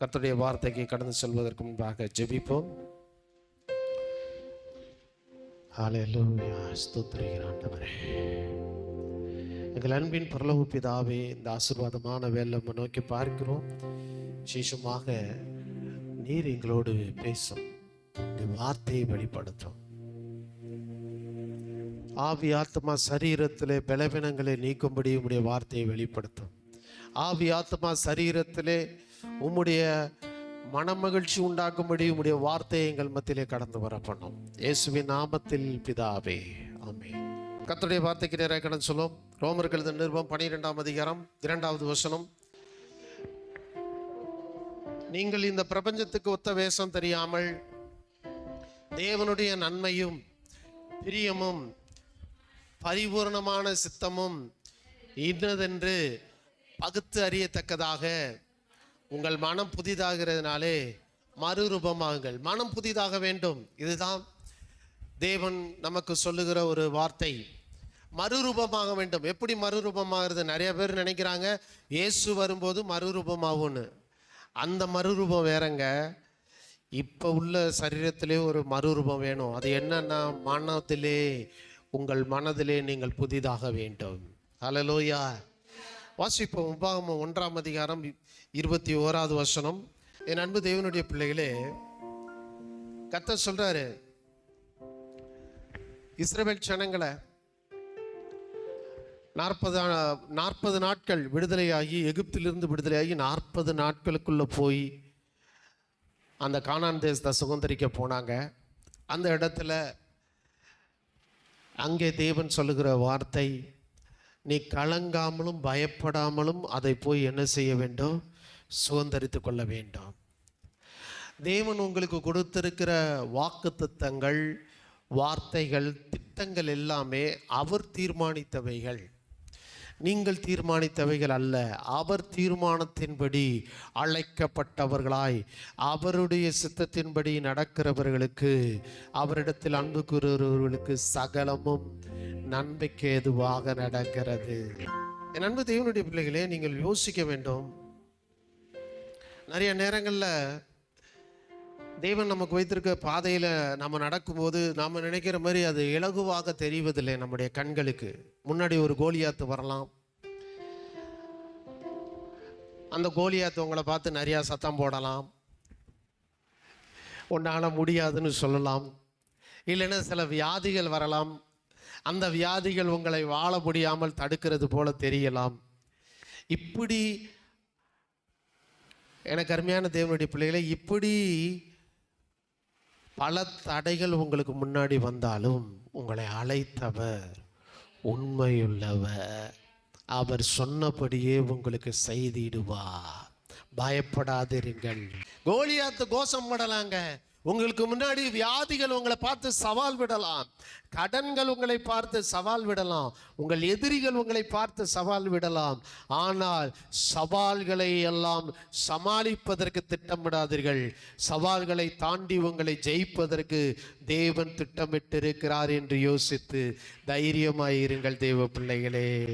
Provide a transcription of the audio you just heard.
கர்த்தருடைய வார்த்தைக்கு கடந்து செல்வதற்கு முன்பாக ஜெபிப்போம். ஹல்லேலூயா. ஸ்தோத்திரிக்கிறேன் ஆண்டவரே. எங்கள் அன்பின் பரலோக பிதாவே, இந்த ஆசீர்வாதமான வேலை நம்ம நோக்கி பார்க்கிறோம். விசேஷமாக நீர் எங்களோடு பேசும், இந்த வார்த்தையை வெளிப்படுத்தும். ஆவி ஆத்மா சரீரத்திலே பலவீனங்களை நீக்கும்படி உம்முடைய வார்த்தையை வெளிப்படுத்தும். ஆவி ஆத்மா சரீரத்திலே உம்முடைய மனமகிழ்ச்சி உண்டாக்கும்படி உம்முடைய வார்த்தையை எங்கள் மத்தியிலே கடந்து வர பண்ணும். இயேசுவின் நாமத்தில் பிதாவே, ஆமென். கர்த்தருடைய வார்த்தைக்கு நேராக கடந்து சொல்லும். ரோமர்கள் எழுதின நிருபம் 12ஆம் அதிகாரம் 2வது வசனம். நீங்கள் இந்த பிரபஞ்சத்துக்கு ஒத்த வேஷம் தெரியாமல் தேவனுடைய நன்மையும் பிரியமும் பரிபூர்ணமான சித்தமும் இன்னதென்று பகுத்து அறியத்தக்கதாக உங்கள் மனம் புதிதாகிறதுனாலே மறுரூபமாகுங்கள். மனம் புதிதாக வேண்டும். இதுதான் தேவன் நமக்கு சொல்லுகிற ஒரு வார்த்தை. மறுரூபமாக வேண்டும். எப்படி மறுரூபமாகிறது? நிறைய பேர் நினைக்கிறாங்க இயேசு வரும்போது மறுரூபமாகும்னு. அந்த மறுரூபம் வேறங்க. இப்போ உள்ள சரீரத்திலே ஒரு மறுரூபம் வேணும். அது என்னன்னா, மனத்திலே, உங்கள் மனதிலே நீங்கள் புதிதாக வேண்டும். ஹல்லேலூயா. வாசிப்போம். உபாகமம் 1ஆம் அதிகாரம் 21வது வசனம். என் அன்பு தேவனுடைய பிள்ளைகளே, கர்த்தர் சொல்றாரு, இஸ்ரவேல் ஜனங்களை 40 நாட்கள் விடுதலையாகி, எகிப்திலிருந்து விடுதலையாகி 40 நாட்களுக்குள்ள போய் அந்த கானான் தேசத்தை சுதந்திரிக்க போனாங்க. அந்த இடத்துல அங்கே தேவன் சொல்லுகிற வார்த்தை, நீ கலங்காமலும் பயப்படாமலும் அதை போய் என்ன செய்ய வேண்டும்? சுதந்திரித்து கொள்ள வேண்டும். தேவன் உங்களுக்கு கொடுத்திருக்கிற வாக்குத்தத்தங்கள், வார்த்தைகள், திட்டங்கள் எல்லாமே அவர் தீர்மானித்தவைகள், நீங்கள் தீர்மானித்தவைகள் அல்ல. அவர் தீர்மானத்தின்படி அழைக்கப்பட்டவர்களாய் அவருடைய சித்தத்தின்படி நடக்கிறவர்களுக்கு, அவரிடத்தில் அன்பு கூறுகிறவர்களுக்கு சகலமும் நன்மைக்கு ஏதுவாக நடக்கிறது. என் அன்பு தேவனுடைய பிள்ளைகளே, நீங்கள் யோசிக்க வேண்டும். நிறைய நேரங்களில் தேவன் நமக்கு வைத்திருக்க பாதையில் நம்ம நடக்கும்போது நாம் நினைக்கிற மாதிரி அது இலகுவாக தெரிவதில்லை. நம்முடைய கண்களுக்கு முன்னாடி ஒரு கோலியாத்து வரலாம். அந்த கோலியாத்து உங்களை பார்த்து நிறையா சத்தம் போடலாம், உன்னால் முடியாதுன்னு சொல்லலாம். இல்லைன்னா சில வியாதிகள் வரலாம். அந்த வியாதிகள் உங்களை வாழ முடியாமல் தடுக்கிறது போல தெரியலாம். இப்படி எனக்கு அருமையான தேவனுடைய பிள்ளைகளை, இப்படி பல தடைகள் உங்களுக்கு முன்னாடி வந்தாலும் உங்களை அழைத்தவர் உண்மையுள்ளவர். அவர் சொன்னபடியே உங்களுக்கு செய்திடுவார். பயப்படாதிருங்கள். கோலியாத்து கோஷம் விடலாங்க. உங்களுக்கு முன்னாடி வியாதிகள் உங்களை பார்த்து சவால் விடலாம், கடன்கள் உங்களை பார்த்து சவால் விடலாம், உங்கள் எதிரிகள் உங்களை பார்த்து சவால் விடலாம். ஆனால் சவால்களை எல்லாம் சமாளிப்பதற்கு திட்டமிடாதீர்கள். சவால்களை தாண்டி உங்களை ஜெயிப்பதற்கு தேவன் திட்டமிட்டிருக்கிறார் என்று யோசித்து தைரியமாயிருங்கள் தேவ பிள்ளைகளே.